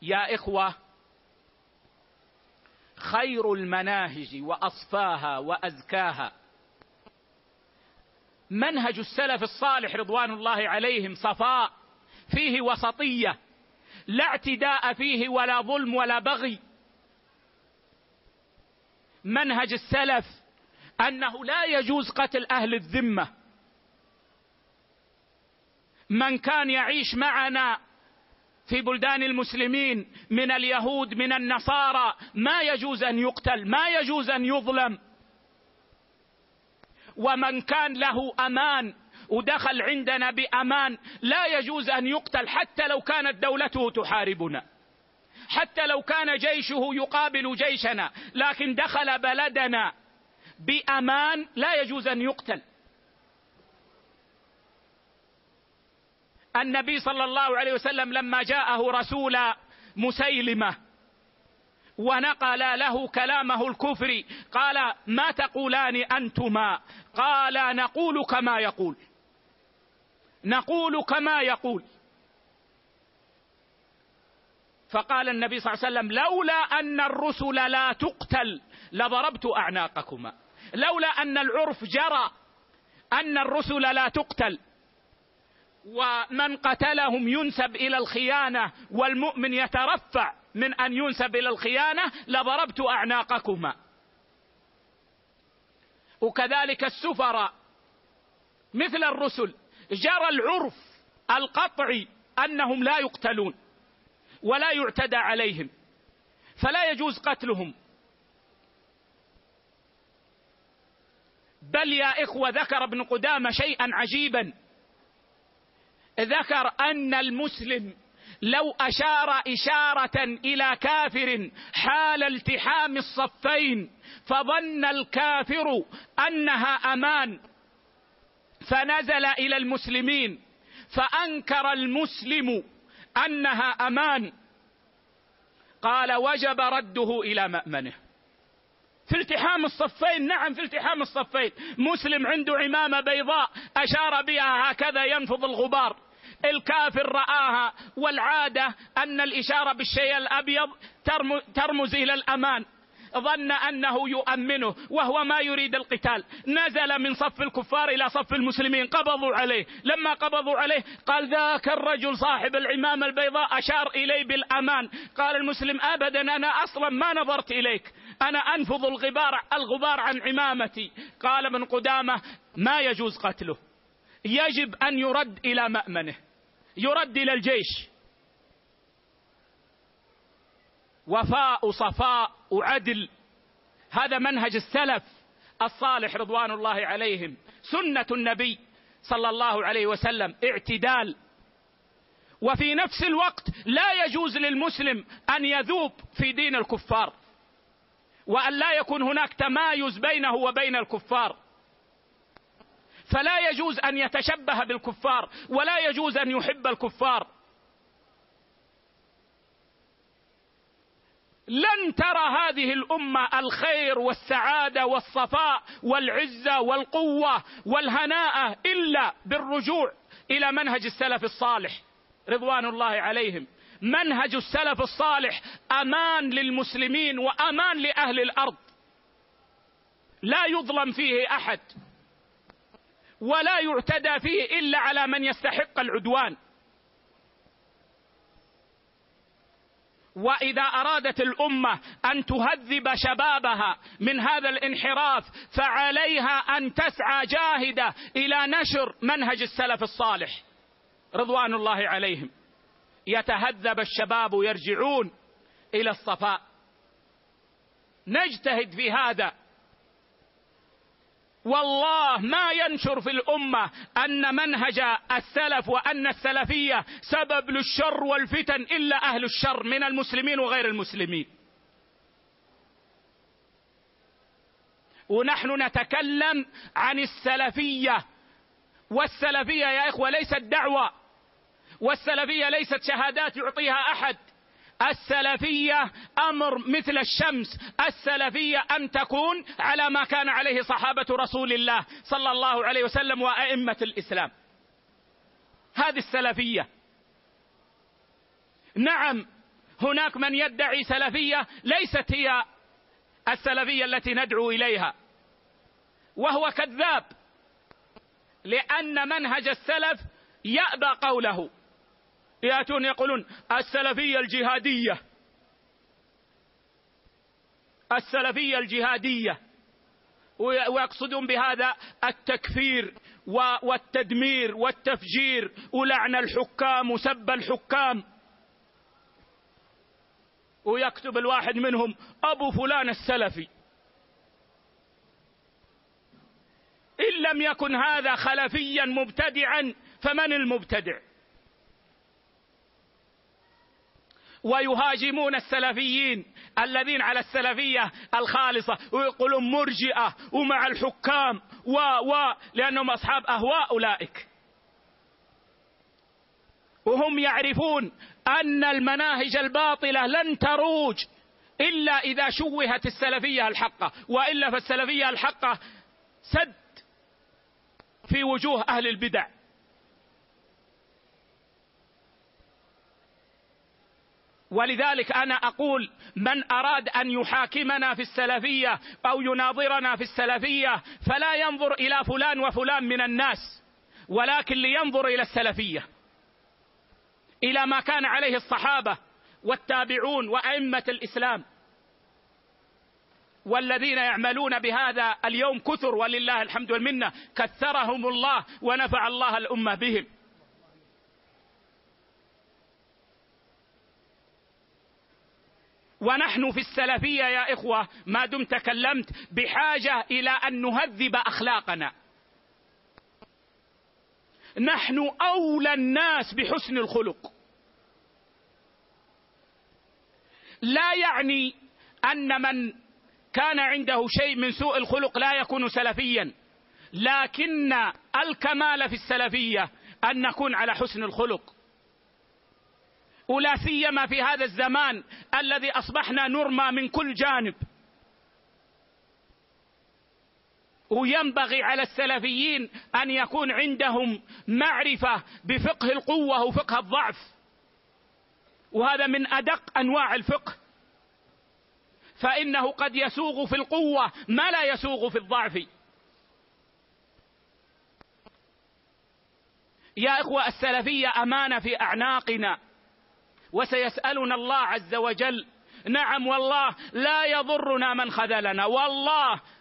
يا إخوة، خير المناهج وأصفاها وأزكاها منهج السلف الصالح رضوان الله عليهم، صفاء فيه وسطية، لا اعتداء فيه ولا ظلم ولا بغي. منهج السلف أنه لا يجوز قتل أهل الذمة. من كان يعيش معنا في بلدان المسلمين من اليهود من النصارى ما يجوز أن يقتل، ما يجوز أن يظلم. ومن كان له أمان ودخل عندنا بأمان لا يجوز أن يقتل، حتى لو كانت دولته تحاربنا، حتى لو كان جيشه يقابل جيشنا، لكن دخل بلدنا بأمان لا يجوز أن يقتل. النبي صلى الله عليه وسلم لما جاءه رسول مسيلمة ونقل له كلامه الكفري قال: ما تقولان أنتما؟ قال: نقول كما يقول، نقول كما يقول. فقال النبي صلى الله عليه وسلم: لولا أن الرسل لا تقتل لضربت أعناقكما. لولا أن العرف جرى أن الرسل لا تقتل ومن قتلهم ينسب إلى الخيانة والمؤمن يترفع من أن ينسب إلى الخيانة لضربت أعناقكما. وكذلك السفراء مثل الرسل جرى العرف القطعي أنهم لا يقتلون ولا يعتدى عليهم، فلا يجوز قتلهم. بل يا إخوة ذكر ابن قدامة شيئا عجيبا، ذكر أن المسلم لو أشار إشارة إلى كافر حال التحام الصفين فظن الكافر أنها أمان فنزل إلى المسلمين فأنكر المسلم أنها أمان، قال: وجب رده إلى مأمنه. في التحام الصفين، نعم، في التحام الصفين، مسلم عنده عمامة بيضاء أشار بها هكذا ينفض الغبار، الكافر رآها، والعادة أن الإشارة بالشيء الأبيض ترمز إلى الأمان، ظن أنه يؤمنه وهو ما يريد القتال، نزل من صف الكفار إلى صف المسلمين، قبضوا عليه. لما قبضوا عليه قال: ذاك الرجل صاحب العمامة البيضاء أشار إلي بالأمان. قال المسلم: أبدا، أنا أصلا ما نظرت إليك، أنا أنفض الغبار عن عمامتي. قال ابن قدامة: ما يجوز قتله، يجب أن يرد إلى مأمنه، يرد إلى الجيش. وفاء صفاء وعدل، هذا منهج السلف الصالح رضوان الله عليهم. سنة النبي صلى الله عليه وسلم اعتدال. وفي نفس الوقت لا يجوز للمسلم أن يذوب في دين الكفار، وأن لا يكون هناك تمايز بينه وبين الكفار، فلا يجوز أن يتشبه بالكفار ولا يجوز أن يحب الكفار. لن ترى هذه الأمة الخير والسعادة والصفاء والعزة والقوة والهناء إلا بالرجوع إلى منهج السلف الصالح رضوان الله عليهم. منهج السلف الصالح أمان للمسلمين وأمان لأهل الأرض، لا يظلم فيه أحد ولا يعتدى فيه إلا على من يستحق العدوان. وإذا أرادت الأمة أن تهذب شبابها من هذا الانحراف فعليها أن تسعى جاهدة إلى نشر منهج السلف الصالح رضوان الله عليهم، يتهذب الشباب ويرجعون إلى الصفاء. نجتهد في هذا، والله ما ينشر في الأمة أن منهج السلف وأن السلفية سبب للشر والفتن إلا أهل الشر من المسلمين وغير المسلمين. ونحن نتكلم عن السلفية، والسلفية يا إخوة ليست دعوة، والسلفية ليست شهادات يعطيها أحد. السلفية أمر مثل الشمس، السلفية أن تكون على ما كان عليه صحابة رسول الله صلى الله عليه وسلم وأئمة الإسلام. هذه السلفية. نعم، هناك من يدعي سلفية ليست هي السلفية التي ندعو إليها، وهو كذاب، لأن منهج السلف يأبى قوله. يأتون يقولون السلفية الجهادية، السلفية الجهادية، ويقصدون بهذا التكفير والتدمير والتفجير ولعن الحكام وسب الحكام. ويكتب الواحد منهم أبو فلان السلفي. إن لم يكن هذا خلفيا مبتدعا فمن المبتدع؟ ويهاجمون السلفيين الذين على السلفية الخالصة ويقولون مرجئة ومع الحكام لأنهم أصحاب أهواء أولئك، وهم يعرفون أن المناهج الباطلة لن تروج إلا إذا شوهت السلفية الحقة، وإلا فالسلفية الحقة سد في وجوه أهل البدع. ولذلك أنا أقول من أراد أن يحاكمنا في السلفية أو يناظرنا في السلفية فلا ينظر إلى فلان وفلان من الناس، ولكن لينظر إلى السلفية، إلى ما كان عليه الصحابة والتابعون وأئمة الإسلام، والذين يعملون بهذا اليوم كثر ولله الحمد والمنة، كثرهم الله ونفع الله الأمة بهم. ونحن في السلفية يا إخوة ما دمت تكلمت بحاجة إلى أن نهذب أخلاقنا. نحن أولى الناس بحسن الخلق. لا يعني أن من كان عنده شيء من سوء الخلق لا يكون سلفيا، لكن الكمال في السلفية أن نكون على حسن الخلق، ولا سيما في هذا الزمان الذي أصبحنا نرمى من كل جانب. وينبغي على السلفيين أن يكون عندهم معرفة بفقه القوة وفقه الضعف، وهذا من أدق أنواع الفقه، فإنه قد يسوغ في القوة ما لا يسوغ في الضعف. يا إخوة السلفية أمانة في أعناقنا، وسيسألنا الله عز وجل. نعم والله لا يضرنا من خذلنا،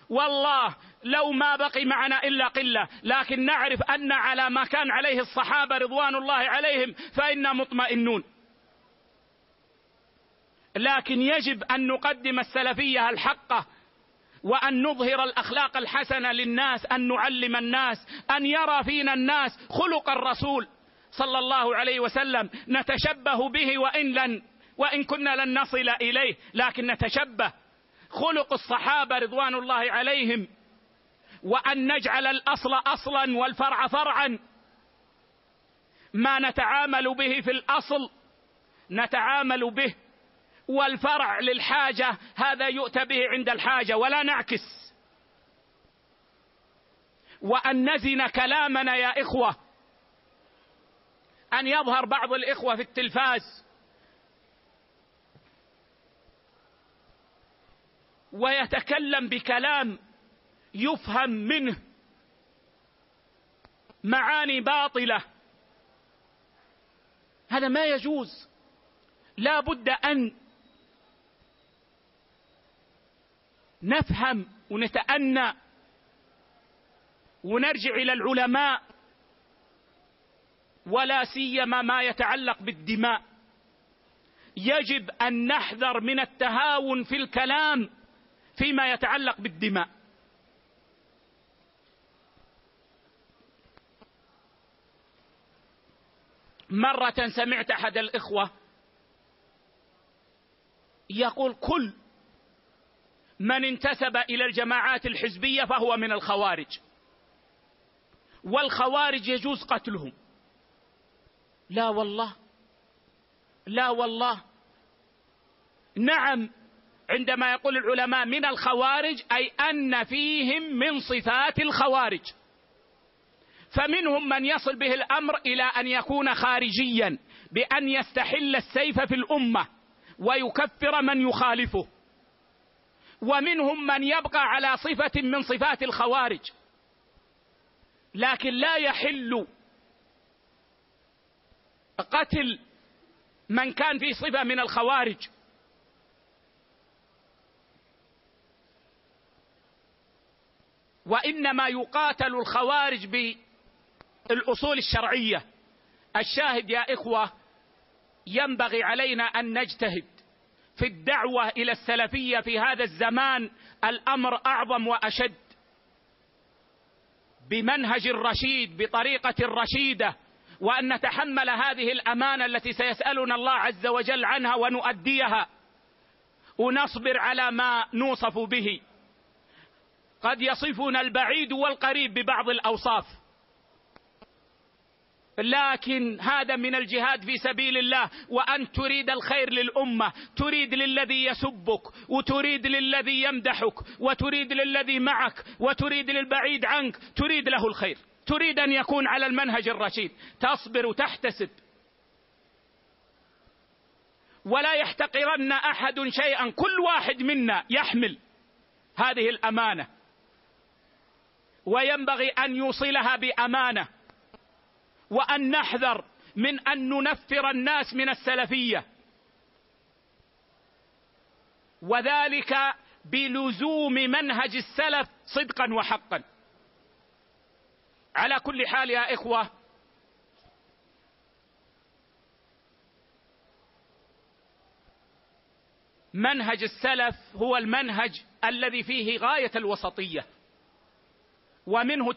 والله لو ما بقي معنا إلا قلة، لكن نعرف أن على ما كان عليه الصحابة رضوان الله عليهم فإنا مطمئنون. لكن يجب أن نقدم السلفية الحقة، وأن نظهر الأخلاق الحسنة للناس، أن نعلم الناس، أن يرى فينا الناس خلق الرسول صلى الله عليه وسلم، نتشبه به وإن كنا لن نصل إليه، لكن نتشبه خلق الصحابة رضوان الله عليهم، وأن نجعل الأصل أصلا والفرع فرعا. ما نتعامل به في الأصل نتعامل به، والفرع للحاجة هذا يؤتى به عند الحاجة ولا نعكس. وأن نزن كلامنا يا إخوة. أن يظهر بعض الإخوة في التلفاز ويتكلم بكلام يفهم منه معاني باطلة، هذا ما يجوز. لا بد أن نفهم ونتأنى ونرجع إلى العلماء، ولا سيما ما يتعلق بالدماء. يجب أن نحذر من التهاون في الكلام فيما يتعلق بالدماء. مرة سمعت أحد الإخوة يقول كل من انتسب إلى الجماعات الحزبية فهو من الخوارج، والخوارج يجوز قتلهم. لا والله، لا والله. نعم، عندما يقول العلماء من الخوارج أي أن فيهم من صفات الخوارج، فمنهم من يصل به الأمر إلى أن يكون خارجيا بأن يستحل السيف في الأمة ويكفر من يخالفه، ومنهم من يبقى على صفة من صفات الخوارج، لكن لا يحل قتل من كان في صفة من الخوارج. وإنما يقاتل الخوارج بالأصول الشرعية. الشاهد يا إخوة، ينبغي علينا أن نجتهد في الدعوة إلى السلفية في هذا الزمان، الأمر أعظم وأشد، بمنهج رشيد، بطريقة رشيدة، وأن نتحمل هذه الأمانة التي سيسألنا الله عز وجل عنها ونؤديها، ونصبر على ما نوصف به. قد يصفنا البعيد والقريب ببعض الأوصاف، لكن هذا من الجهاد في سبيل الله، وأن تريد الخير للأمة، تريد للذي يسبك، وتريد للذي يمدحك، وتريد للذي معك، وتريد للبعيد عنك، تريد له الخير، تريد أن يكون على المنهج الرشيد، تصبر وتحتسب. ولا يحتقرن أحد شيئا، كل واحد منا يحمل هذه الأمانة، وينبغي أن يوصلها بأمانة، وأن نحذر من أن ننفر الناس من السلفية، وذلك بلزوم منهج السلف صدقا وحقا. على كل حال يا إخوة، منهج السلف هو المنهج الذي فيه غاية الوسطية، ومنه